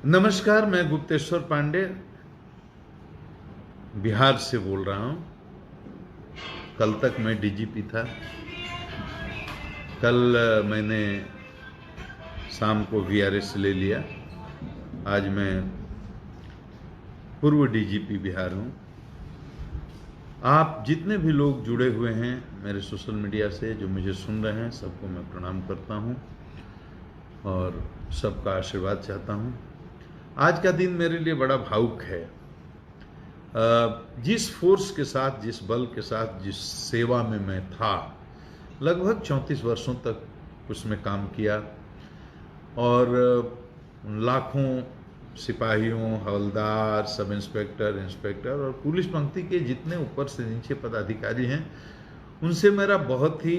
नमस्कार, मैं गुप्तेश्वर पांडे बिहार से बोल रहा हूं। कल तक मैं डीजीपी था। कल मैंने शाम को वीआरएस ले लिया। आज मैं पूर्व डीजीपी बिहार हूं। आप जितने भी लोग जुड़े हुए हैं मेरे सोशल मीडिया से, जो मुझे सुन रहे हैं, सबको मैं प्रणाम करता हूं और सबका आशीर्वाद चाहता हूं। आज का दिन मेरे लिए बड़ा भावुक है। जिस फोर्स के साथ, जिस बल के साथ, जिस सेवा में मैं था, लगभग 34 वर्षों तक उसमें काम किया और लाखों सिपाहियों, हवलदार, सब इंस्पेक्टर, इंस्पेक्टर और पुलिस पंक्ति के जितने ऊपर से नीचे पदाधिकारी हैं, उनसे मेरा बहुत ही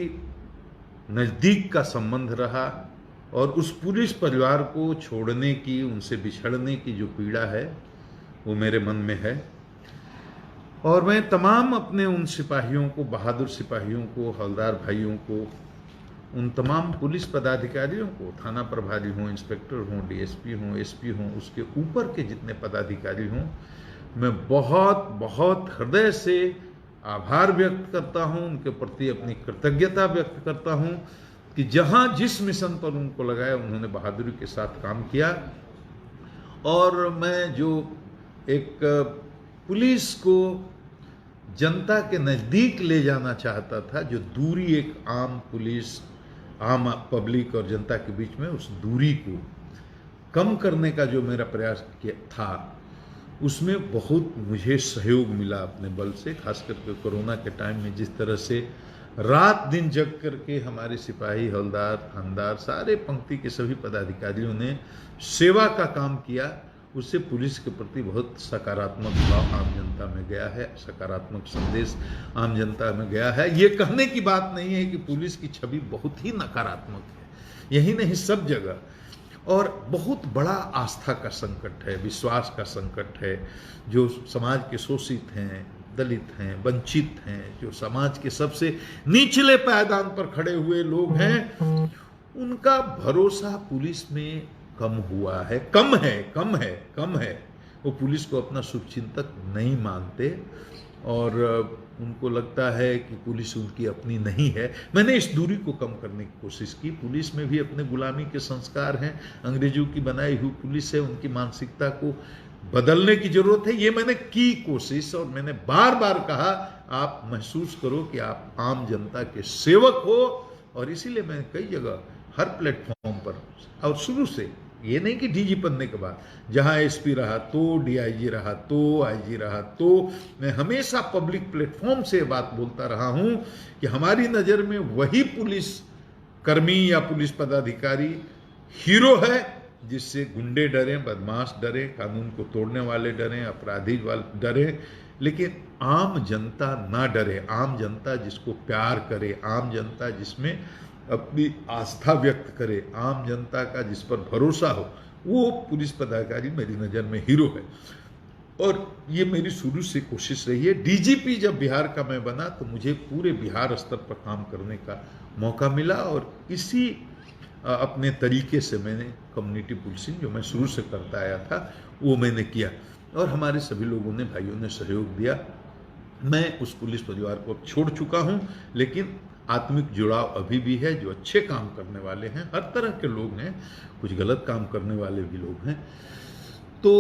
नज़दीक का संबंध रहा और उस पुलिस परिवार को छोड़ने की, उनसे बिछड़ने की जो पीड़ा है वो मेरे मन में है। और मैं तमाम अपने उन सिपाहियों को, बहादुर सिपाहियों को, हवलदार भाइयों को, उन तमाम पुलिस पदाधिकारियों को, थाना प्रभारी हों, इंस्पेक्टर हों, डीएसपी हों, एसपी हों, उसके ऊपर के जितने पदाधिकारी हों, मैं बहुत बहुत हृदय से आभार व्यक्त करता हूं, उनके प्रति अपनी कृतज्ञता व्यक्त करता हूं कि जहां जिस मिशन पर उनको लगाया, उन्होंने बहादुरी के साथ काम किया। और मैं जो एक पुलिस को जनता के नज़दीक ले जाना चाहता था, जो दूरी एक आम पुलिस, आम पब्लिक और जनता के बीच में, उस दूरी को कम करने का जो मेरा प्रयास किया था, उसमें बहुत मुझे सहयोग मिला अपने बल से। खास करके कोरोना के टाइम में जिस तरह से रात दिन जग करके हमारे सिपाही, हवलदार, थानेदार, सारे पंक्ति के सभी पदाधिकारियों ने सेवा का काम किया, उससे पुलिस के प्रति बहुत सकारात्मक भाव आम जनता में गया है, सकारात्मक संदेश आम जनता में गया है। ये कहने की बात नहीं है कि पुलिस की छवि बहुत ही नकारात्मक है, यही नहीं सब जगह। और बहुत बड़ा आस्था का संकट है, विश्वास का संकट है। जो समाज के शोषित हैं, दलित हैं, वंचित हैं, जो समाज के सबसे निचले पायदान पर खड़े हुए लोग हैं, उनका भरोसा पुलिस में कम हुआ है, कम है। वो पुलिस को अपना शुभचिंतक नहीं मानते और उनको लगता है कि पुलिस उनकी अपनी नहीं है। मैंने इस दूरी को कम करने की कोशिश की। पुलिस में भी अपने गुलामी के संस्कार हैं, अंग्रेजों की बनाई हुई पुलिस है, उनकी मानसिकता को बदलने की जरूरत है। ये मैंने की कोशिश और मैंने बार बार कहा, आप महसूस करो कि आप आम जनता के सेवक हो। और इसीलिए मैं कई जगह, हर प्लेटफॉर्म पर, और शुरू से, ये नहीं कि डीजी बनने के बाद, जहां एसपी रहा तो, डीआईजी रहा तो, आईजी रहा तो, मैं हमेशा पब्लिक प्लेटफॉर्म से बात बोलता रहा हूं कि हमारी नज़र में वही पुलिस कर्मी या पुलिस पदाधिकारी हीरो है जिससे गुंडे डरें, बदमाश डरें, कानून को तोड़ने वाले डरें, अपराधी वाले डरें, लेकिन आम जनता ना डरे। आम जनता जिसको प्यार करे, आम जनता जिसमें अपनी आस्था व्यक्त करे, आम जनता का जिस पर भरोसा हो, वो पुलिस पदाधिकारी मेरी नज़र में हीरो है। और ये मेरी शुरू से कोशिश रही है। डीजीपी जब बिहार का मैं बना तो मुझे पूरे बिहार स्तर पर काम करने का मौका मिला और इसी अपने तरीके से मैंने कम्युनिटी पुलिसिंग, जो मैं शुरू से करता आया था, वो मैंने किया और हमारे सभी लोगों ने, भाइयों ने सहयोग दिया। मैं उस पुलिस परिवार को अब छोड़ चुका हूं, लेकिन आत्मिक जुड़ाव अभी भी है। जो अच्छे काम करने वाले हैं, हर तरह के लोग हैं, कुछ गलत काम करने वाले भी लोग हैं, तो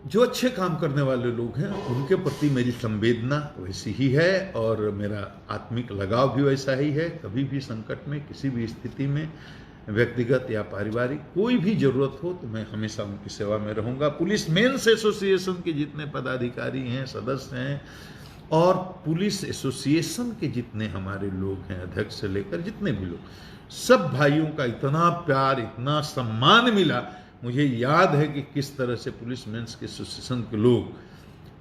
जो अच्छे काम करने वाले लोग हैं उनके प्रति मेरी संवेदना वैसी ही है और मेरा आत्मिक लगाव भी वैसा ही है। कभी भी संकट में, किसी भी स्थिति में, व्यक्तिगत या पारिवारिक, कोई भी जरूरत हो तो मैं हमेशा उनकी सेवा में रहूँगा। पुलिस मेंस एसोसिएशन के जितने पदाधिकारी हैं, सदस्य हैं, और पुलिस एसोसिएशन के जितने हमारे लोग हैं, अध्यक्ष से लेकर जितने भी लोग, सब भाइयों का इतना प्यार, इतना सम्मान मिला। मुझे याद है कि किस तरह से पुलिस मेंस के एसोसिएशन के लोग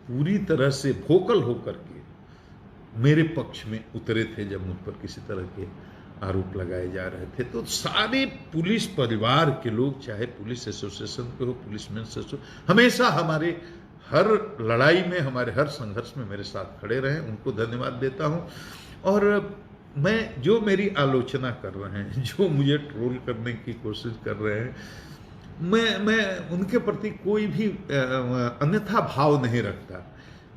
पूरी तरह से वोकल होकर के मेरे पक्ष में उतरे थे जब मुझ पर किसी तरह के आरोप लगाए जा रहे थे। तो सारे पुलिस परिवार के लोग, चाहे पुलिस एसोसिएशन के हो, पुलिस मेंस एसोसिएशन, हमेशा हमारे हर लड़ाई में, हमारे हर संघर्ष में मेरे साथ खड़े रहे, उनको धन्यवाद देता हूं। और मैं, जो मेरी आलोचना कर रहे हैं, जो मुझे ट्रोल करने की कोशिश कर रहे हैं, मैं उनके प्रति कोई भी अन्यथा भाव नहीं रखता।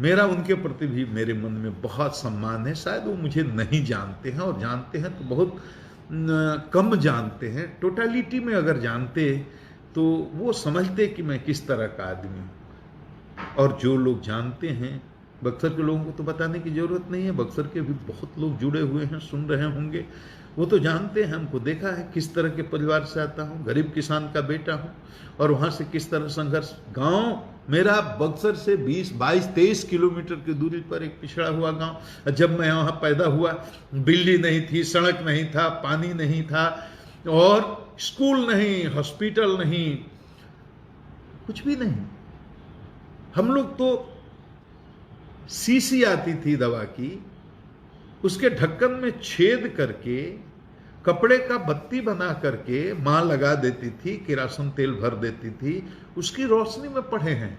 मेरा उनके प्रति भी मेरे मन में बहुत सम्मान है। शायद वो मुझे नहीं जानते हैं, और जानते हैं तो बहुत कम जानते हैं। टोटलिटी में अगर जानते तो वो समझते कि मैं किस तरह का आदमी हूँ। और जो लोग जानते हैं, बक्सर के लोगों को तो बताने की जरूरत नहीं है, बक्सर के भी बहुत लोग जुड़े हुए हैं, सुन रहे होंगे, वो तो जानते हैं। हमको देखा है किस तरह के परिवार से आता हूँ, गरीब किसान का बेटा हूँ, और वहाँ से किस तरह संघर्ष। गांव मेरा बक्सर से 20, 22, 23 किलोमीटर की दूरी पर एक पिछड़ा हुआ गांव। जब मैं वहाँ पैदा हुआ, बिजली नहीं थी, सड़क नहीं था, पानी नहीं था, और स्कूल नहीं, हॉस्पिटल नहीं, कुछ भी नहीं। हम लोग तो शीशी आती थी दवा की, उसके ढक्कन में छेद करके कपड़े का बत्ती बना करके मां लगा देती थी, किरासन तेल भर देती थी, उसकी रोशनी में पढ़े हैं।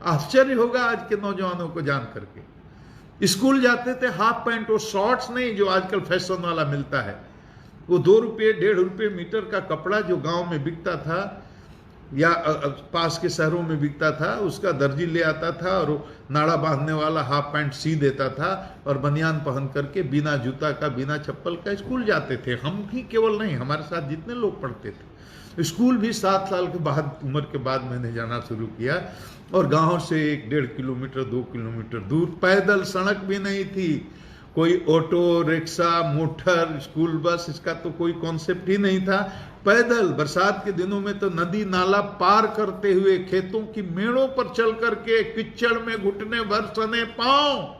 आश्चर्य होगा आज के नौजवानों को जान करके। स्कूल जाते थे हाफ पैंट और शॉर्ट्स नहीं जो आजकल फैशन वाला मिलता है, वो 2 रुपये 1.5 रुपये मीटर का कपड़ा जो गांव में बिकता था या पास के शहरों में बिकता था, उसका दर्जी ले आता था और नाड़ा बांधने वाला हाफ पैंट सी देता था, और बनियान पहन करके बिना जूता का, बिना चप्पल का स्कूल जाते थे। हम भी केवल नहीं, हमारे साथ जितने लोग पढ़ते थे। स्कूल भी 7 साल के बाद, उम्र के बाद मैंने जाना शुरू किया, और गांव से 1-1.5 किलोमीटर 2 किलोमीटर दूर, पैदल, सड़क भी नहीं थी, कोई auto rickshaw motor school bus, इसका तो कोई कॉन्सेप्ट ही नहीं था। पैदल बरसात के दिनों में तो नदी नाला पार करते हुए, खेतों की मेड़ों पर चल करके, कीचड़ में घुटने भर सने पांव,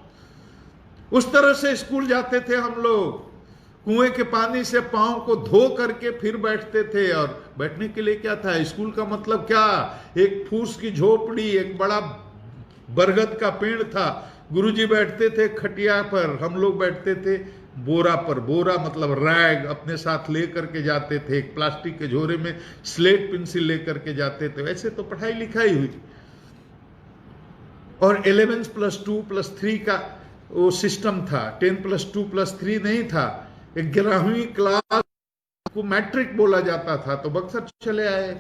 उस तरह से स्कूल जाते थे हम लोग। कुएं के पानी से पांव को धो करके फिर बैठते थे। और बैठने के लिए क्या था, स्कूल का मतलब क्या, एक फूस की झोपड़ी, एक बड़ा बरगद का पेड़ था, गुरुजी बैठते थे खटिया पर, हम लोग बैठते थे बोरा पर। बोरा मतलब रैग अपने साथ ले करके जाते थे, एक प्लास्टिक के झोरे में स्लेट पेंसिल ले करके जाते थे। वैसे तो पढ़ाई लिखाई हुई, और 11 + 2 + 3 का वो सिस्टम था, 10 + 2 + 3 नहीं था। 11वीं क्लास को मैट्रिक बोला जाता था। तो बक्सर चले आए।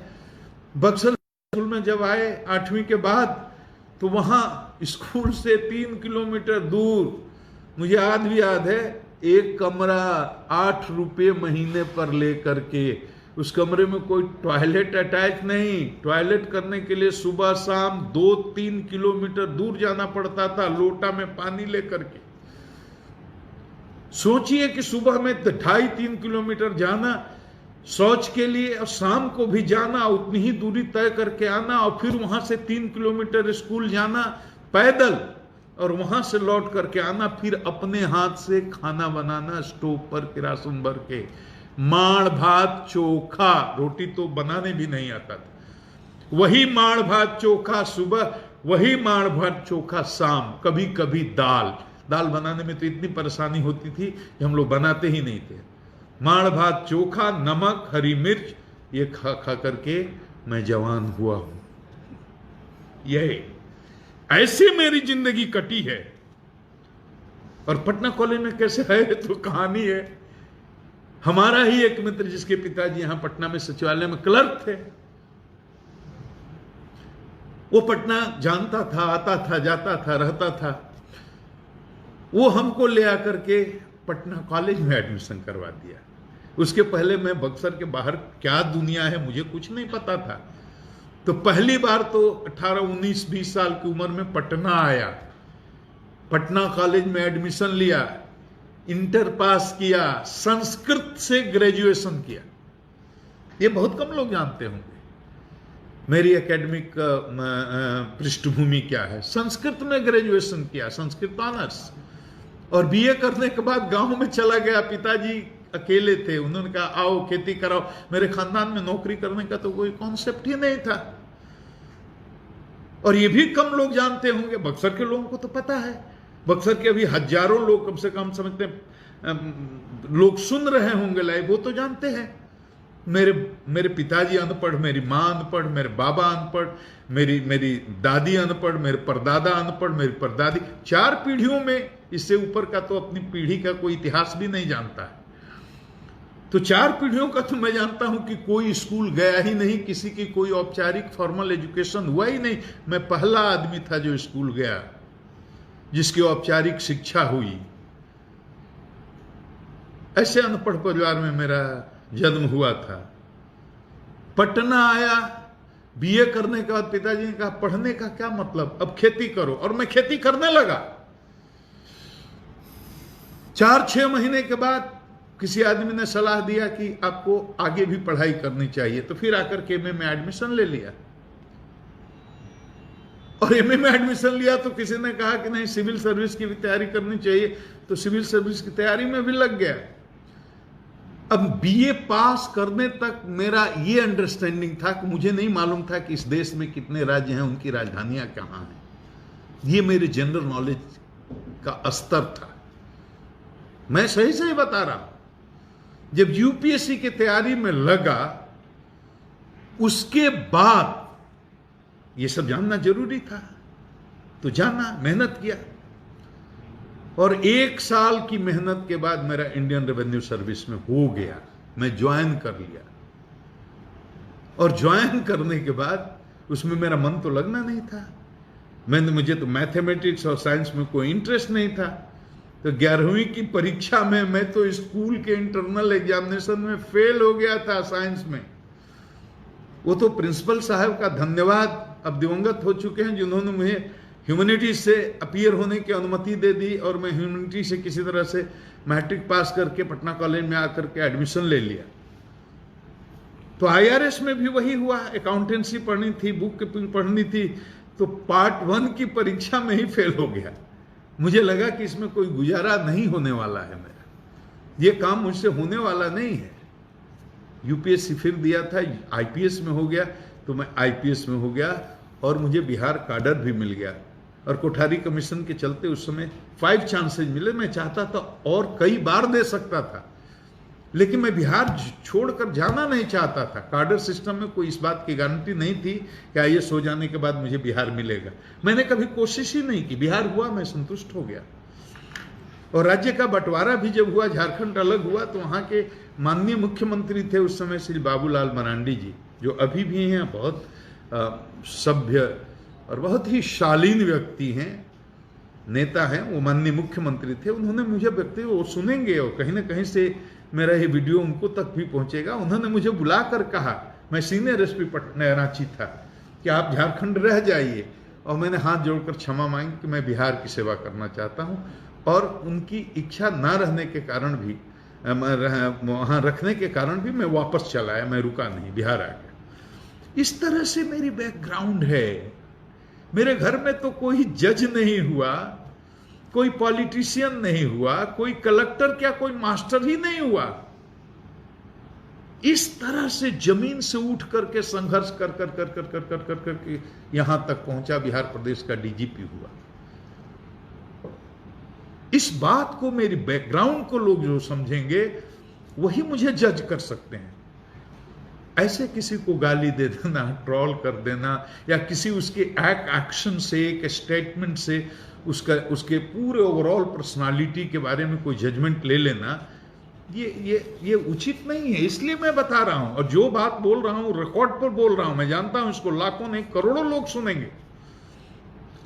बक्सर स्कूल में जब आए 8वीं के बाद, तो वहां स्कूल से 3 किलोमीटर दूर, मुझे आज भी याद है, एक कमरा 8 रुपये महीने पर ले करके, उस कमरे में कोई टॉयलेट अटैच नहीं। टॉयलेट करने के लिए सुबह शाम 2-3 किलोमीटर दूर जाना पड़ता था, लोटा में पानी लेकर के। सोचिए कि सुबह में 2.5-3 किलोमीटर जाना शौच के लिए, और शाम को भी जाना, उतनी ही दूरी तय करके आना, और फिर वहां से 3 किलोमीटर स्कूल जाना पैदल, और वहां से लौट करके आना, फिर अपने हाथ से खाना बनाना स्टोव पर किरासन भर के। माड़ भात चोखा, रोटी तो बनाने भी नहीं आता था, वही माड़ भात चोखा सुबह, वही माड़ भात चोखा शाम, कभी कभी दाल। दाल बनाने में तो इतनी परेशानी होती थी कि हम लोग बनाते ही नहीं थे। माड़ भात चोखा, नमक, हरी मिर्च, ये खा खा करके मैं जवान हुआ हूं। यह ऐसे मेरी जिंदगी कटी है। और पटना कॉलेज में कैसे है तो कहानी है। हमारा ही एक मित्र, जिसके पिताजी यहां पटना में सचिवालय में क्लर्क थे, वो पटना जानता था, आता था, जाता था, रहता था। वो हमको ले आकर के पटना कॉलेज में एडमिशन करवा दिया। उसके पहले मैं बक्सर के बाहर क्या दुनिया है मुझे कुछ नहीं पता था। तो पहली बार तो 18, 19, 20 साल की उम्र में पटना आया, पटना कॉलेज में एडमिशन लिया, इंटर पास किया, संस्कृत से ग्रेजुएशन किया। ये बहुत कम लोग जानते होंगे मेरी एकेडमिक पृष्ठभूमि क्या है। संस्कृत में ग्रेजुएशन किया, संस्कृत ऑनर्स, और बीए करने के बाद गांव में चला गया। पिताजी अकेले थे, उन्होंने कहा आओ खेती कराओ। मेरे खानदान में नौकरी करने का तो कोई कॉन्सेप्ट ही नहीं था, और ये भी कम लोग जानते होंगे। बक्सर के लोगों को तो पता है, बक्सर के अभी हजारों लोग, कम से कम समझते लोग सुन रहे होंगे लाइव, वो तो जानते हैं। मेरे पिताजी अनपढ़, मेरी माँ अनपढ़, मेरे बाबा अनपढ़, मेरी दादी अनपढ़, मेरे परदादा अनपढ़, मेरी परदादी, 4 पीढ़ियों में, इससे ऊपर का तो अपनी पीढ़ी का कोई इतिहास भी नहीं जानता है। तो 4 पीढ़ियों का तो मैं जानता हूं कि कोई स्कूल गया ही नहीं, किसी की कोई औपचारिक फॉर्मल एजुकेशन हुआ ही नहीं। मैं पहला आदमी था जो स्कूल गया, जिसकी औपचारिक शिक्षा हुई। ऐसे अनपढ़ परिवार में मेरा जन्म हुआ था। पटना आया, बीए करने के बाद पिताजी ने कहा पढ़ने का क्या मतलब, अब खेती करो, और मैं खेती करने लगा। 4-6 महीने के बाद किसी आदमी ने सलाह दिया कि आपको आगे भी पढ़ाई करनी चाहिए, तो फिर आकर के एमए में एडमिशन ले लिया। और एमए में एडमिशन लिया तो किसी ने कहा कि नहीं सिविल सर्विस की भी तैयारी करनी चाहिए, तो सिविल सर्विस की तैयारी में भी लग गया। अब बीए पास करने तक मेरा ये अंडरस्टैंडिंग था कि मुझे नहीं मालूम था कि इस देश में कितने राज्य हैं, उनकी राजधानियां कहां हैं। ये मेरे जनरल नॉलेज का स्तर था। मैं सही सही बता रहा हूं। जब यूपीएससी की तैयारी में लगा, उसके बाद ये सब जानना जरूरी था, तो जाना, मेहनत किया। और 1 साल की मेहनत के बाद मेरा इंडियन रेवेन्यू सर्विस में हो गया। मैं ज्वाइन कर लिया, और ज्वाइन करने के बाद उसमें मेरा मन तो लगना नहीं था। मुझे तो मैथमेटिक्स और साइंस में कोई इंटरेस्ट नहीं था। तो 11वीं की परीक्षा में मैं तो स्कूल के इंटरनल एग्जामिनेशन में फेल हो गया था साइंस में। वो तो प्रिंसिपल साहब का धन्यवाद, अब दिवंगत हो चुके हैं, जिन्होंने मुझे ह्यूमैनिटीज से अपीयर होने की अनुमति दे दी, और मैं ह्यूमैनिटीज से किसी तरह से मैट्रिक पास करके पटना कॉलेज में आकर के एडमिशन ले लिया। तो आईआरएस में भी वही हुआ, अकाउंटेंसी पढ़नी थी, बुक पढ़नी थी, तो पार्ट 1 की परीक्षा में ही फेल हो गया। मुझे लगा कि इसमें कोई गुजारा नहीं होने वाला है, मेरा ये काम मुझसे होने वाला नहीं है। यूपीएससी फिर दिया था, आईपीएस में हो गया, तो मैं आईपीएस में हो गया, और मुझे बिहार काडर भी मिल गया। और कोठारी कमीशन के चलते उस समय 5 चांसेज मिले। मैं चाहता था और कई बार दे सकता था, लेकिन मैं बिहार छोड़कर जाना नहीं चाहता था। काडर सिस्टम में कोई इस बात की गारंटी नहीं थी कि आईएएस हो जाने के बाद मुझे बिहार मिलेगा। मैंने कभी कोशिश ही नहीं की। बिहार हुआ, मैं संतुष्ट हो गया। और राज्य का बंटवारा भी जब हुआ, झारखंड अलग हुआ, तो वहाँ के माननीय मुख्यमंत्री थे उस समय श्री बाबूलाल मरांडी जी, जो अभी भी हैं, बहुत सभ्य और बहुत ही शालीन व्यक्ति हैं, नेता हैं। वो माननीय मुख्यमंत्री थे। उन्होंने मुझे व्यक्ति, वो सुनेंगे और कहीं ना कहीं से मेरा ये वीडियो उनको तक भी पहुंचेगा, उन्होंने मुझे बुलाकर कहा, मैं सीनियर एसपी पटना रांची था, कि आप झारखंड रह जाइए। और मैंने हाथ जोड़कर क्षमा मांगी कि मैं बिहार की सेवा करना चाहता हूं। और उनकी इच्छा ना रहने के कारण भी, वहां रखने के कारण भी मैं वापस चला आया, मैं रुका नहीं, बिहार आ गया। इस तरह से मेरी बैकग्राउंड है। मेरे घर में तो कोई जज नहीं हुआ, कोई पॉलिटिशियन नहीं हुआ, कोई कलेक्टर क्या, कोई मास्टर ही नहीं हुआ। इस तरह से जमीन से उठ करके संघर्ष कर कर कर कर कर कर कर कर के यहां तक पहुंचा, बिहार प्रदेश का डीजीपी हुआ। इस बात को, मेरी बैकग्राउंड को लोग जो समझेंगे वही मुझे जज कर सकते हैं। ऐसे किसी को गाली दे देना, ट्रोल कर देना, या किसी उसके एक्शन से, एक स्टेटमेंट से उसके पूरे ओवरऑल पर्सनालिटी के बारे में कोई जजमेंट ले लेना, ये उचित नहीं है। इसलिए मैं बता रहा हूं, और जो बात बोल रहा हूं रिकॉर्ड पर बोल रहा हूं। मैं जानता हूं इसको लाखों नहीं करोड़ों लोग सुनेंगे,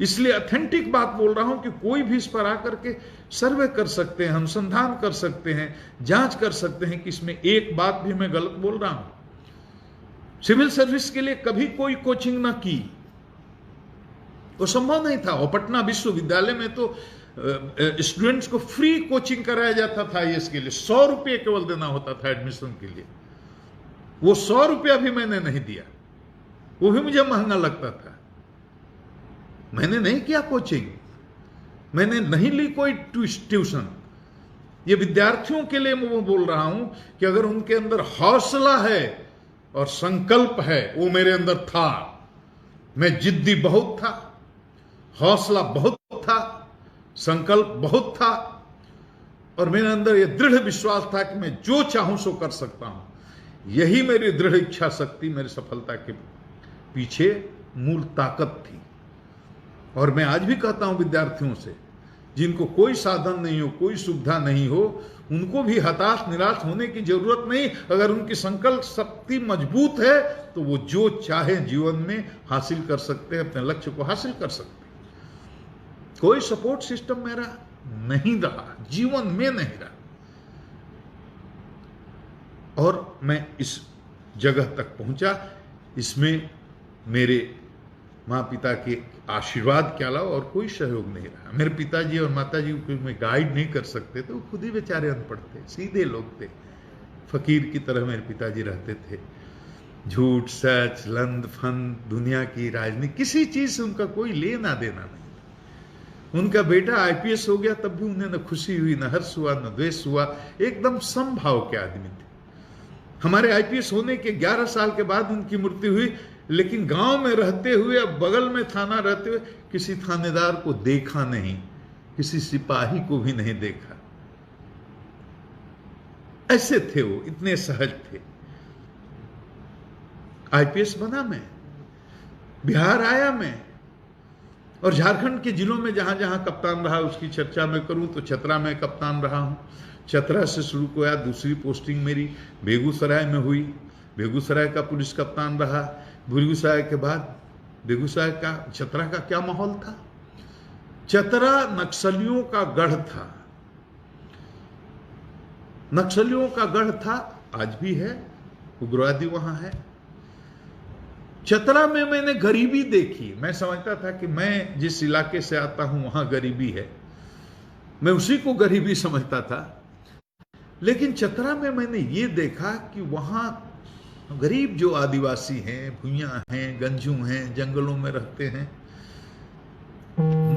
इसलिए ऑथेंटिक बात बोल रहा हूं कि कोई भी इस पर आकर के सर्वे कर सकते हैं, अनुसंधान कर सकते हैं, जांच कर सकते हैं कि इसमें एक बात भी मैं गलत बोल रहा हूं। सिविल सर्विस के लिए कभी कोई कोचिंग ना की, वो संभव नहीं था। और पटना विश्वविद्यालय में तो स्टूडेंट्स को फ्री कोचिंग कराया जाता था आईएएस के लिए। 100 रुपये केवल देना होता था एडमिशन के लिए। वो 100 रुपया भी मैंने नहीं दिया, वो भी मुझे महंगा लगता था। मैंने नहीं किया कोचिंग, मैंने नहीं ली कोई ट्यूशन। ये विद्यार्थियों के लिए मैं बोल रहा हूं कि अगर उनके अंदर हौसला है और संकल्प है, वो मेरे अंदर था। मैं जिद्दी बहुत था, हौसला बहुत था, संकल्प बहुत था, और मेरे अंदर यह दृढ़ विश्वास था कि मैं जो चाहूं सो कर सकता हूं। यही मेरी दृढ़ इच्छा शक्ति मेरी सफलता के पीछे मूल ताकत थी। और मैं आज भी कहता हूं विद्यार्थियों से जिनको कोई साधन नहीं हो, कोई सुविधा नहीं हो, उनको भी हताश निराश होने की जरूरत नहीं। अगर उनकी संकल्प शक्ति मजबूत है तो वो जो चाहे जीवन में हासिल कर सकते हैं, अपने लक्ष्य को हासिल कर सकते हैं। कोई सपोर्ट सिस्टम मेरा नहीं रहा, जीवन में नहीं रहा, और मैं इस जगह तक पहुंचा। इसमें मेरे माँ पिता के आशीर्वाद के अलावा और कोई सहयोग नहीं रहा। मेरे पिताजी और माताजी को मैं गाइड नहीं कर सकते थे, वो खुद ही बेचारे अनपढ़ थे, सीधे लोग थे, फकीर की तरह मेरे पिताजी रहते थे। झूठ सच लंद फंद दुनिया की राजनीति किसी चीज से उनका कोई लेना देना नहीं। उनका बेटा आईपीएस हो गया तब भी उन्हें न खुशी हुई, न हर्ष हुआ, न द्वेष हुआ। एकदम समभाव के आदमी थे। हमारे आईपीएस होने के 11 साल के बाद उनकी मृत्यु हुई, लेकिन गांव में रहते हुए, अब बगल में थाना रहते हुए, किसी थानेदार को देखा नहीं, किसी सिपाही को भी नहीं देखा। ऐसे थे वो, इतने सहज थे। आईपीएस बना मैं, बिहार आया मैं, और झारखंड के जिलों में जहां जहां कप्तान रहा उसकी चर्चा मैं करूं तो चतरा में कप्तान रहा हूं। चतरा से शुरू किया, दूसरी पोस्टिंग मेरी बेगूसराय में हुई, बेगूसराय का पुलिस कप्तान रहा। बेगूसराय के बाद बेगूसराय का चतरा का क्या माहौल था? चतरा नक्सलियों का गढ़ था, नक्सलियों का गढ़ था, आज भी है, उग्रवादी वहां है। चतरा में मैंने गरीबी देखी। मैं समझता था कि मैं जिस इलाके से आता हूं वहां गरीबी है, मैं उसी को गरीबी समझता था। लेकिन चतरा में मैंने ये देखा कि वहां गरीब जो आदिवासी हैं, भुइयां हैं, गंजू हैं, जंगलों में रहते हैं,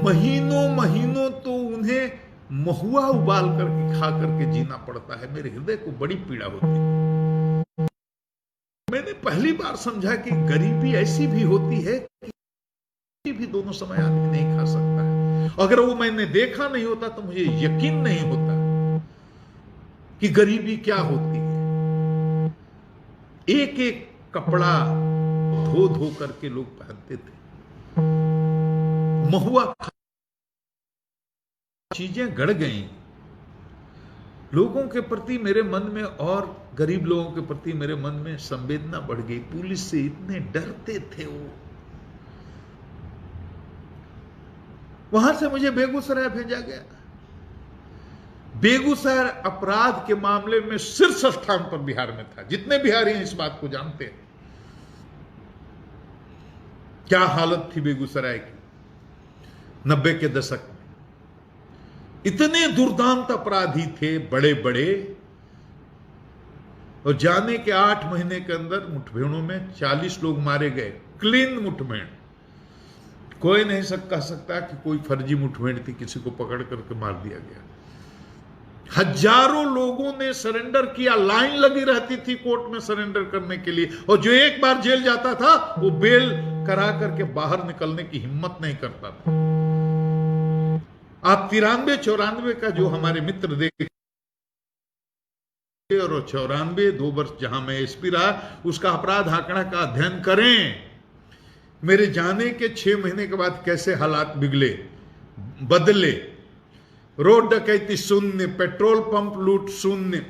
महीनों महीनों तो उन्हें महुआ उबाल करके खा करके जीना पड़ता है। मेरे हृदय को बड़ी पीड़ा होती है। मैंने पहली बार समझा कि गरीबी ऐसी भी होती है कि भी दोनों समय आदमी नहीं खा सकता है। अगर वो मैंने देखा नहीं होता तो मुझे यकीन नहीं होता कि गरीबी क्या होती है। एक एक कपड़ा धो धो करके लोग पहनते थे, महुआ चीजें गड़ गई लोगों के प्रति मेरे मन में, और गरीब लोगों के प्रति मेरे मन में संवेदना बढ़ गई। पुलिस से इतने डरते थे वो। वहां से मुझे बेगूसराय भेजा गया। बेगूसराय अपराध के मामले में शीर्ष स्थान पर बिहार में था। जितने बिहारी हैं इस बात को जानते हैं क्या हालत थी बेगूसराय की 90 के दशक में। इतने दुर्दांत अपराधी थे, बड़े बड़े, और जाने के 8 महीने के अंदर मुठभेड़ों में 40 लोग मारे गए। क्लीन मुठभेड़, कोई नहीं कह सकता कि कोई फर्जी मुठभेड़ थी, किसी को पकड़ करके मार दिया गया। हजारों लोगों ने सरेंडर किया, लाइन लगी रहती थी कोर्ट में सरेंडर करने के लिए, और जो एक बार जेल जाता था वो बेल करा करके बाहर निकलने की हिम्मत नहीं करता था। आप 93-94 का जो हमारे मित्र देखे, और 94 2 वर्ष जहां मैं एसपी रहा, उसका अपराध आंकड़ा का अध्ययन करें। मेरे जाने के 6 महीने के बाद कैसे हालात बिगड़े, बदले। रोड डकैती शून्य, पेट्रोल पंप लूट शून्य,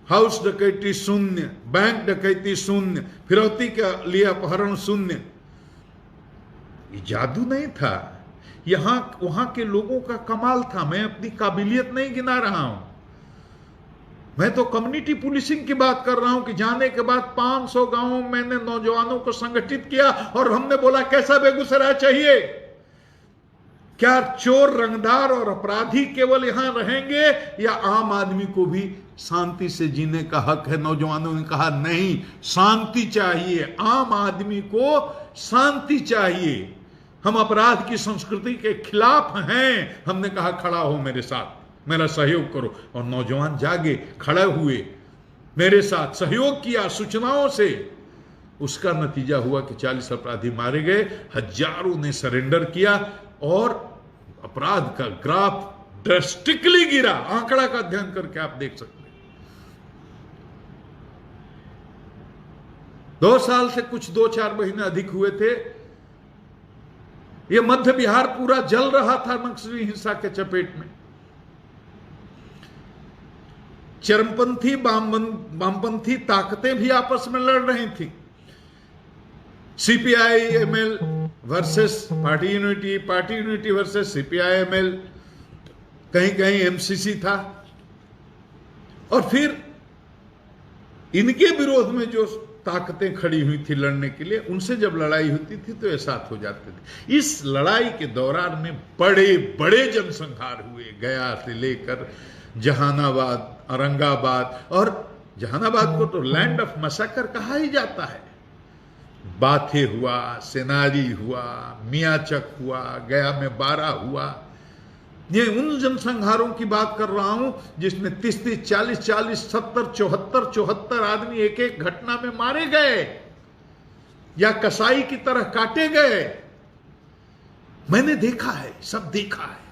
हाउस डकैती शून्य, बैंक डकैती शून्य, फिरौती के लिए अपहरण शून्य। ये जादू नहीं था, यहां वहां के लोगों का कमाल था। मैं अपनी काबिलियत नहीं गिना रहा हूं, मैं तो कम्युनिटी पुलिसिंग की बात कर रहा हूं कि जाने के बाद 500 गांवों में मैंने नौजवानों को संगठित किया, और हमने बोला कैसा बेगूसराय चाहिए? क्या चोर, रंगदार और अपराधी केवल यहां रहेंगे, या आम आदमी को भी शांति से जीने का हक है? नौजवानों ने कहा नहीं, शांति चाहिए, आम आदमी को शांति चाहिए, हम अपराध की संस्कृति के खिलाफ हैं। हमने कहा खड़ा हो मेरे साथ, मेरा सहयोग करो, और नौजवान जागे, खड़े हुए, मेरे साथ सहयोग किया सूचनाओं से। उसका नतीजा हुआ कि 40 अपराधी मारे गए, हजारों ने सरेंडर किया, और अपराध का ग्राफ ड्रास्टिकली गिरा। आंकड़ा का अध्ययन करके आप देख सकते हैं। 2 साल से कुछ 2-4 महीने अधिक हुए थे, ये मध्य बिहार पूरा जल रहा था नक्सली हिंसा के चपेट में। चरमपंथी वामपंथी ताकतें भी आपस में लड़ रही थी। CPI ML versus party unity versus CPI ML, कहीं कहीं एमसीसी था। और फिर इनके विरोध में जो ताकतें खड़ी हुई थी लड़ने के लिए, उनसे जब लड़ाई होती थी तो ये साथ हो जाते थे। इस लड़ाई के दौरान में बड़े बड़े जनसंहार हुए, गया से लेकर जहानाबाद, औरंगाबाद, और जहानाबाद को तो लैंड ऑफ मसाकर कहा ही जाता है। बाथे हुआ, सेनारी हुआ, मियाचक हुआ, गया में 12 हुआ। ये उन जनसंहारों की बात कर रहा हूं जिसमें 30-30, 40-40, 70, 74 आदमी एक एक घटना में मारे गए या कसाई की तरह काटे गए। मैंने देखा है, सब देखा है,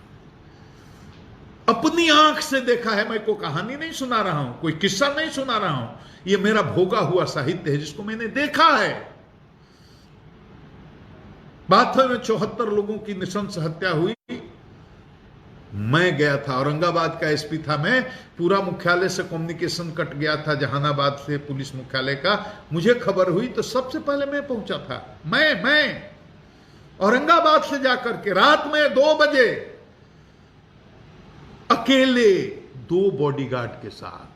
अपनी आंख से देखा है। मैं कोई कहानी नहीं सुना रहा हूं, कोई किस्सा नहीं सुना रहा हूं, यह मेरा भोगा हुआ साहित्य है जिसको मैंने देखा है। बाथर में 74 लोगों की नृशंस हत्या हुई। मैं गया था, औरंगाबाद का एसपी था मैं, पूरा मुख्यालय से कम्युनिकेशन कट गया था, जहानाबाद से पुलिस मुख्यालय का। मुझे खबर हुई तो सबसे पहले मैं पहुंचा था। मैं औरंगाबाद से जाकर के रात में 2 बजे अकेले 2 बॉडीगार्ड के साथ।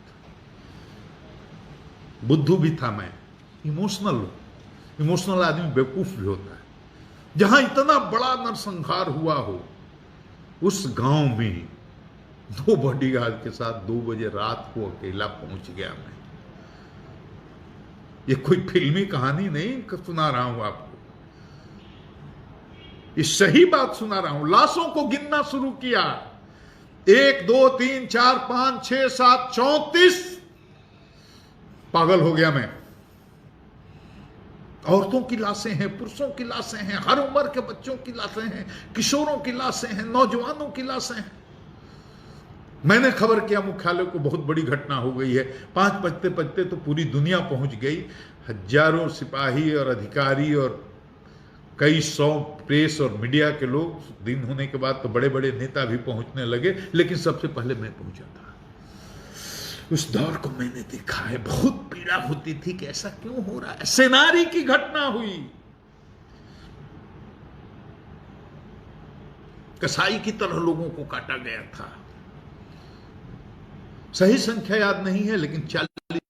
बुद्धू भी था मैं, इमोशनल आदमी बेवकूफ भी होता है। जहां इतना बड़ा नरसंहार हुआ हो, उस गांव में 2 बॉडीगार्ड के साथ 2 बजे रात को अकेला पहुंच गया मैं। ये कोई फिल्मी कहानी नहीं सुना रहा हूं आपको, ये सही बात सुना रहा हूं। लाशों को गिनना शुरू किया, 1 2 3 4 5 6 7 34। पागल हो गया मैं। औरतों की लाशें हैं, पुरुषों की लाशें हैं, हर उम्र के बच्चों की लाशें हैं, किशोरों की लाशें हैं, नौजवानों की लाशें हैं। मैंने खबर किया मुख्यालय को, बहुत बड़ी घटना हो गई है। 5 बजते बजते तो पूरी दुनिया पहुंच गई। हजारों सिपाही और अधिकारी और कई 100 प्रेस और मीडिया के लोग। दिन होने के बाद तो बड़े बड़े नेता भी पहुंचने लगे, लेकिन सबसे पहले मैं पहुंचा था। उस दौर को मैंने देखा है, बहुत पीड़ा होती थी कि ऐसा क्यों हो रहा है। सेनारी की घटना हुई, कसाई की तरह लोगों को काटा गया था। सही संख्या याद नहीं है, लेकिन 40।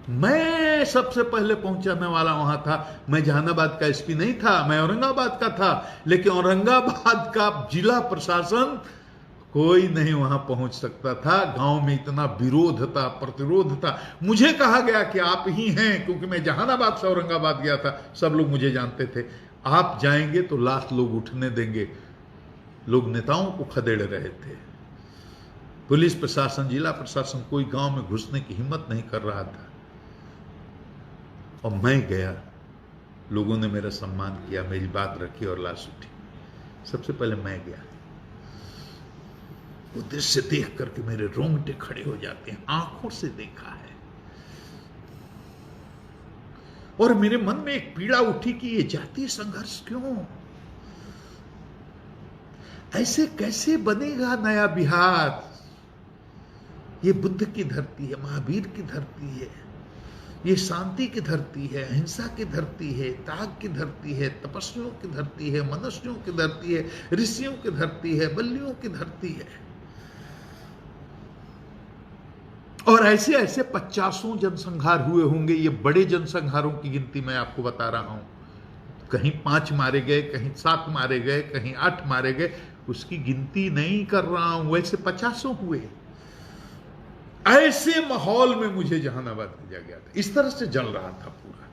मैं सबसे पहले पहुंचाने वाला वहां था। मैं जहानाबाद का एसपी नहीं था, मैं औरंगाबाद का था, लेकिन औरंगाबाद का जिला प्रशासन कोई नहीं वहां पहुंच सकता था। गांव में इतना विरोध था, प्रतिरोध था। मुझे कहा गया कि आप ही हैं, क्योंकि मैं जहानाबाद से औरंगाबाद गया था, सब लोग मुझे जानते थे। आप जाएंगे तो लाख लोग उठने देंगे। लोग नेताओं को खदेड़ रहे थे। पुलिस प्रशासन, जिला प्रशासन कोई गांव में घुसने की हिम्मत नहीं कर रहा था। और मैं गया, लोगों ने मेरा सम्मान किया, मेरी बात रखी और लाश उठी। सबसे पहले मैं गया। वो दृश्य देख करके मेरे रोंगटे खड़े हो जाते हैं। आंखों से देखा है और मेरे मन में एक पीड़ा उठी कि ये जातीय संघर्ष क्यों? ऐसे कैसे बनेगा नया बिहार? ये बुद्ध की धरती है, महावीर की धरती है, ये शांति की धरती है, अहिंसा की धरती है, त्याग की धरती है, तपस्वियों की धरती है, मनुष्यों की धरती है, ऋषियों की धरती है, बलियों की धरती है। और ऐसे ऐसे 50 जनसंहार हुए होंगे। ये बड़े जनसंहारों की गिनती मैं आपको बता रहा हूं। कहीं 5 मारे गए, कहीं 7 मारे गए, कहीं 8 मारे गए, उसकी गिनती नहीं कर रहा हूं। वैसे 50 हुए। ऐसे माहौल में मुझे जहानाबाद भेजा गया था। इस तरह से जल रहा था पूरा।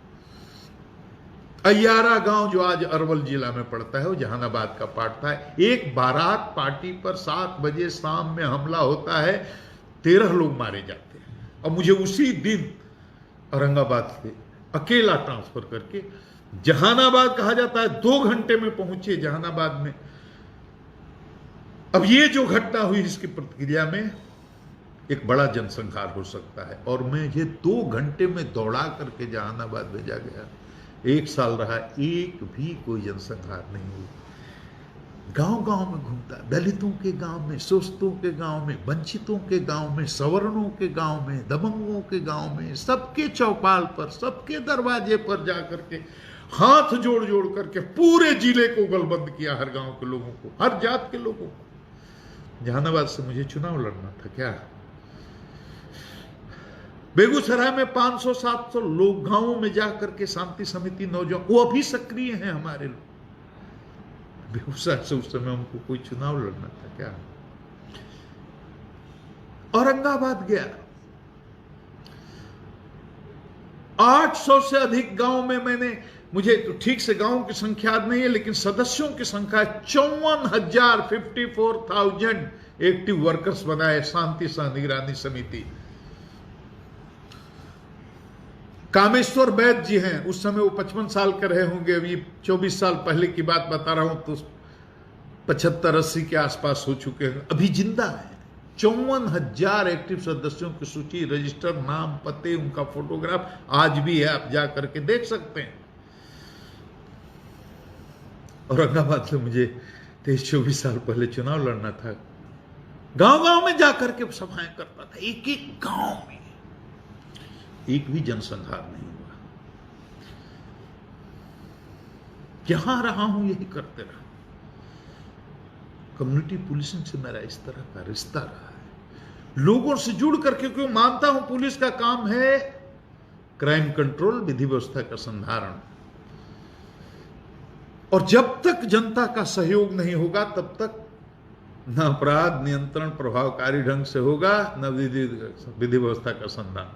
अय्यारा गांव जो आज अरवल जिला में पड़ता है, वो जहानाबाद का पार्ट था। एक बारात पार्टी पर 7 बजे शाम में हमला होता है, 13 लोग मारे जाते हैं। और मुझे उसी दिन औरंगाबाद से अकेला ट्रांसफर करके जहानाबाद, कहा जाता है 2 घंटे में पहुंचे जहानाबाद में। अब ये जो घटना हुई, इसकी प्रतिक्रिया में एक बड़ा जनसंहार हो सकता है। और मैं ये 2 घंटे में दौड़ा करके जहानाबाद भेजा गया। 1 साल रहा, एक भी कोई जनसंहार नहीं हुई। गांव गांव में घूमता, दलितों के गांव में, शोषितों के गांव में, वंचितों के गांव में, सवर्णों के गांव में, दबंगों के गांव में, सबके चौपाल पर, सबके दरवाजे पर जाकर के हाथ जोड़ जोड़ करके पूरे जिले को गलबंद किया, हर गांव के लोगों को, हर जात के लोगों को। जहानाबाद से मुझे चुनाव लड़ना था क्या? बेगूसराय में 500-700 लोग गांवों में जाकर के शांति समिति नौजवान, वो अभी सक्रिय हैं हमारे लोग। बेगूसराय से उस समय हमको कोई चुनाव लड़ना था क्या? औरंगाबाद गया, 800 से अधिक गांव में मैंने, मुझे तो ठीक से गांव की संख्या याद नहीं है, लेकिन सदस्यों की संख्या 54,000 एक्टिव वर्कर्स बनाए शांति सह निगरानी समिति। कामेश्वर वैद्य जी हैं, उस समय वो 55 साल के रहे होंगे, अभी 24 साल पहले की बात बता रहा हूं, तो 75-80 के आसपास हो चुके हैं, अभी जिंदा है। 54,000 एक्टिव सदस्यों की सूची, रजिस्टर, नाम, पते, उनका फोटोग्राफ आज भी है, आप जा करके देख सकते हैं। औरंगाबाद से मुझे 23-24 साल पहले चुनाव लड़ना था। गांव गांव में जाकर के सभाएं करता था, एक एक गांव में, एक भी जनसंहार नहीं हुआ। जहां रहा हूं यही करते रहा। कम्युनिटी पुलिसिंग से मेरा इस तरह का रिश्ता रहा है, लोगों से जुड़ करके, क्योंकि मानता हूं पुलिस का काम है क्राइम कंट्रोल, विधि व्यवस्था का संधारण, और जब तक जनता का सहयोग नहीं होगा तब तक न अपराध नियंत्रण प्रभावकारी ढंग से होगा, न विधि व्यवस्था का संधारण।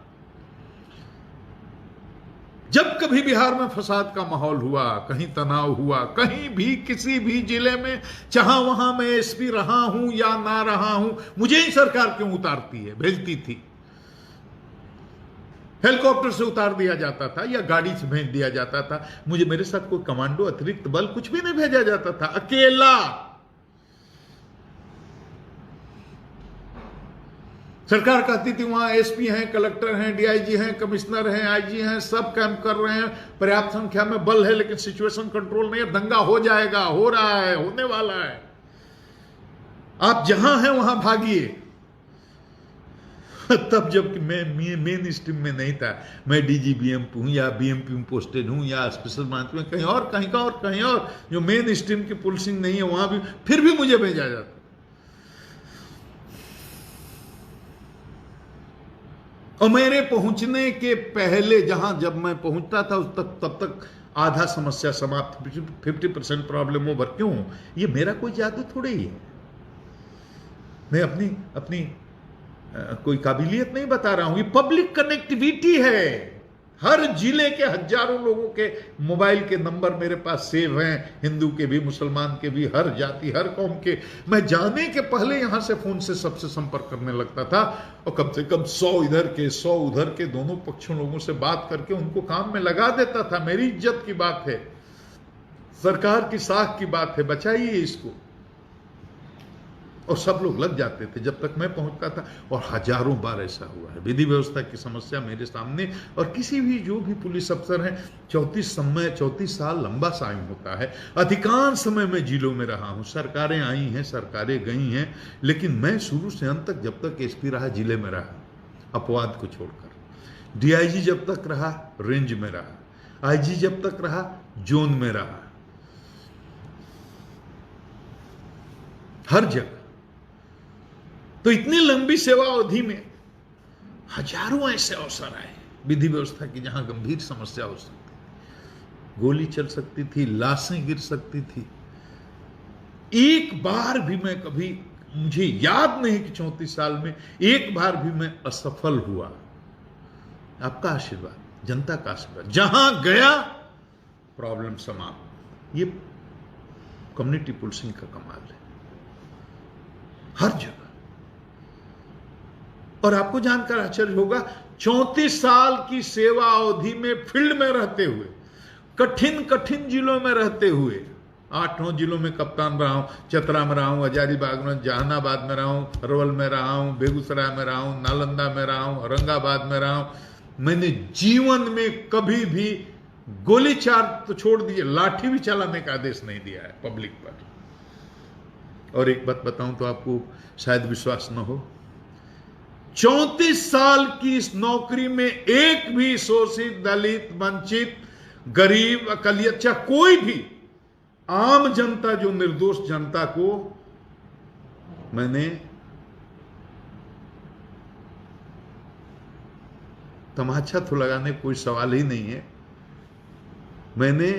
जब कभी बिहार में फसाद का माहौल हुआ, कहीं तनाव हुआ, कहीं भी किसी भी जिले में, चाहे वहां मैं एसपी रहा हूं या ना रहा हूं, मुझे ही सरकार क्यों उतारती है, भेजती थी। हेलीकॉप्टर से उतार दिया जाता था या गाड़ी से भेज दिया जाता था, मुझे, मेरे साथ कोई कमांडो, अतिरिक्त बल कुछ भी नहीं भेजा जाता था, अकेला। सरकार कहती थी वहां एसपी हैं, कलेक्टर हैं, डीआईजी हैं, कमिश्नर हैं, आईजी हैं, सब कैंप कर रहे हैं, पर्याप्त संख्या में बल है, लेकिन सिचुएशन कंट्रोल नहीं है, दंगा हो जाएगा, हो रहा है, होने वाला है, आप जहां हैं वहां भागिए। तब जबकि मैं मेन स्ट्रीम में नहीं था, मैं डीजीबीएमपी हूं या बीएमपी में पोस्टेड हूं या स्पेशल ब्रांच में कहीं और, कहीं का और कहीं और, जो मेन स्ट्रीम की पुलिसिंग नहीं है वहां भी, फिर भी मुझे भेजा जाता। और मेरे पहुंचने के पहले, जहां जब मैं पहुंचता था उस तब तक आधा समस्या समाप्त, 50% प्रॉब्लम ओवर। क्यों? ये मेरा कोई जादू थोड़े ही है, मैं अपनी कोई काबिलियत नहीं बता रहा हूं, ये पब्लिक कनेक्टिविटी है। हर जिले के हजारों लोगों के मोबाइल के नंबर मेरे पास सेव हैं, हिंदू के भी, मुसलमान के भी, हर जाति, हर कौम के। मैं जाने के पहले यहां से फोन से सबसे संपर्क करने लगता था, और कम से कम 100 इधर के 100 उधर के, दोनों पक्षों लोगों से बात करके उनको काम में लगा देता था। मेरी इज्जत की बात है, सरकार की साख की बात है, बचाइए इसको। और सब लोग लग जाते थे जब तक मैं पहुंचता था, और हजारों बार ऐसा हुआ है। विधि व्यवस्था की समस्या मेरे सामने, और किसी भी जो भी पुलिस अफसर हैं, 34 साल लंबा टाइम होता है। अधिकांश समय मैं जिलों में रहा हूं, सरकारें आई हैं, सरकारें गई हैं, लेकिन मैं शुरू से अंत तक, जब तक एसपी रहा, जिले में रहा, अपवाद को छोड़कर। डीआईजी जब तक रहा, रेंज में रहा, आईजी जब तक रहा, जोन में रहा, हर जगह। तो इतनी लंबी सेवा अवधि में हजारों ऐसे अवसर आए विधि व्यवस्था की, जहां गंभीर समस्या हो सकती थी, गोली चल सकती थी, लाशें गिर सकती थी। एक बार भी मैं कभी, मुझे याद नहीं कि 34 साल में एक बार भी मैं असफल हुआ। आपका आशीर्वाद, जनता का आशीर्वाद, जहां गया प्रॉब्लम समाप्त। ये कम्युनिटी पुलिसिंग का कमाल है, हर जगह। और आपको जानकर आश्चर्य होगा, 34 साल की सेवा अवधि में फील्ड में रहते हुए, कठिन जिलों में रहते हुए, 8-9 जिलों में कप्तान रहा हूं, चतरा में रहा हूं, हजारीबाग में, जहानाबाद में रहा हूं, अरवल में रहा हूं, बेगूसराय में रहा हूं, नालंदा में रहा हूं, औरंगाबाद में रहा हूं। मैंने जीवन में कभी भी गोली चार तो छोड़ दीजिए, लाठी भी चलाने का आदेश नहीं दिया है पब्लिक पर। और एक बात बताऊं तो आपको शायद विश्वास न हो, 34 साल की इस नौकरी में एक भी शोषित, दलित, वंचित, गरीब, अकलियत, चाहे कोई भी आम जनता, जो निर्दोष जनता को मैंने तमाचा तो लगाने कोई सवाल ही नहीं है, मैंने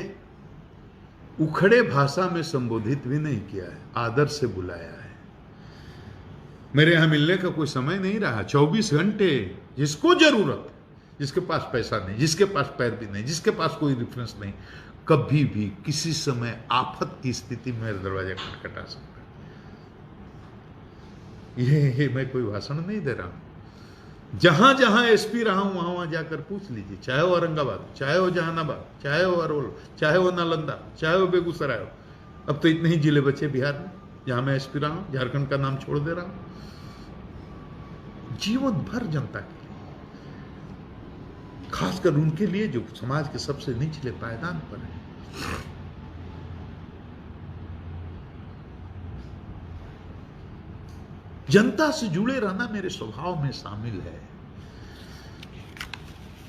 उखड़े भाषा में संबोधित भी नहीं किया है, आदर से बुलाया है। मेरे यहां मिलने का कोई समय नहीं रहा, 24 घंटे जिसको जरूरत, जिसके पास पैसा नहीं, जिसके पास पैर भी नहीं, जिसके पास कोई रेफरेंस नहीं, कभी भी किसी समय आफत की स्थिति में मेरे दरवाजा खटखटा सकता है। ये मैं कोई भाषण नहीं दे रहा हूं, जहां जहां एसपी रहा हूं वहां वहां जाकर पूछ लीजिए, चाहे वो औरंगाबाद, चाहे वो जहानाबाद, चाहे वो अरवल, चाहे वो नालंदा, चाहे वो बेगूसराय हो। अब तो इतने ही जिले बचे बिहार में जहां मैं एसपी रहा हूं, झारखंड का नाम छोड़ दे रहा हूं। जीवन भर जनता के लिए, खासकर उनके लिए जो समाज के सबसे निचले पायदान पर है। जनता से जुड़े रहना मेरे स्वभाव में शामिल है।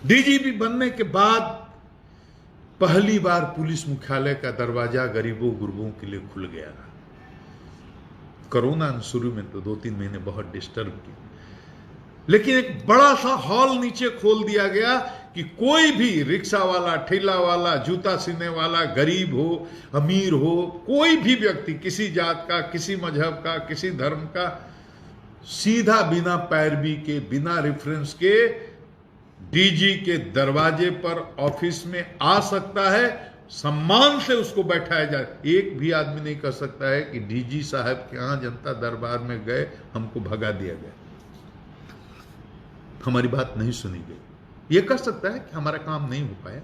डीजीपी बनने के बाद पहली बार पुलिस मुख्यालय का दरवाजा गरीबों गुरबों के लिए खुल गया। कोरोना शुरू में तो 2-3 महीने बहुत डिस्टर्ब किए, लेकिन एक बड़ा सा हॉल नीचे खोल दिया गया कि कोई भी रिक्शा वाला, ठेला वाला, जूता सीने वाला, गरीब हो, अमीर हो, कोई भी व्यक्ति, किसी जात का, किसी मजहब का, किसी धर्म का, सीधा बिना पैरवी के, बिना रेफरेंस के डीजी के दरवाजे पर ऑफिस में आ सकता है। सम्मान से उसको बैठाया जाए। एक भी आदमी नहीं कह सकता है कि डीजी साहब के यहां जनता दरबार में गए, हमको भगा दिया गया, हमारी बात नहीं सुनी गई। यह कह सकता है कि हमारा काम नहीं हो पाया,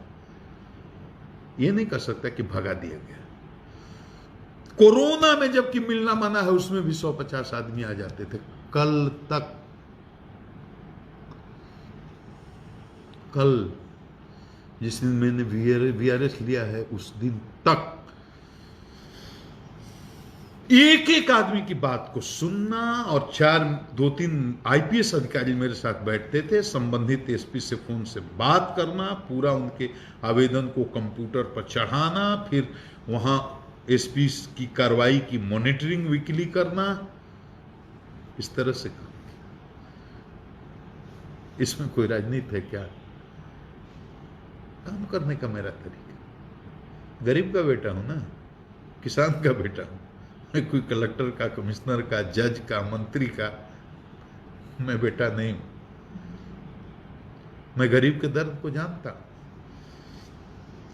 यह नहीं कह सकता कि भगा दिया गया। कोरोना में जबकि मिलना मना है, उसमें भी 150 आदमी आ जाते थे। कल जिस दिन मैंने वीआरएस लिया है, उस दिन तक एक एक आदमी की बात को सुनना, और 2-3 आईपीएस अधिकारी मेरे साथ बैठते थे, संबंधित एसपी से फोन से बात करना, पूरा उनके आवेदन को कंप्यूटर पर चढ़ाना, फिर वहां एसपी की कार्रवाई की मॉनिटरिंग वीकली करना, इस तरह से काम किया। इसमें कोई राजनीति है क्या? काम करने का मेरा तरीका, गरीब का बेटा हूं ना, किसान का बेटा हूं, मैं कोई कलेक्टर का, कमिश्नर का, जज का, मंत्री का मैं बेटा नहीं हूं। मैं गरीब के दर्द को जानता हूं।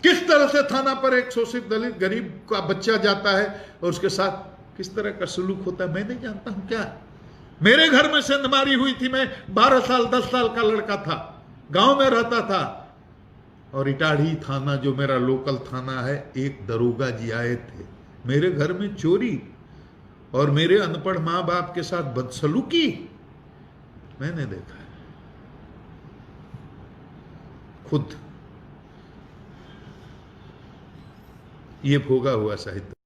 किस तरह से थाना पर एक शोषित दलित गरीब का बच्चा जाता है और उसके साथ किस तरह का सलूक होता है, मैं नहीं जानता हूं क्या? मेरे घर में सेंधमारी हुई थी, मैं 12 साल 10 साल का लड़का था, गांव में रहता था, और इटाढ़ी थाना जो मेरा लोकल थाना है, एक दरोगा जी आए थे, मेरे घर में चोरी और मेरे अनपढ़ मां बाप के साथ बदसलूकी मैंने देखा है खुद। ये भोगा हुआ साहित्य।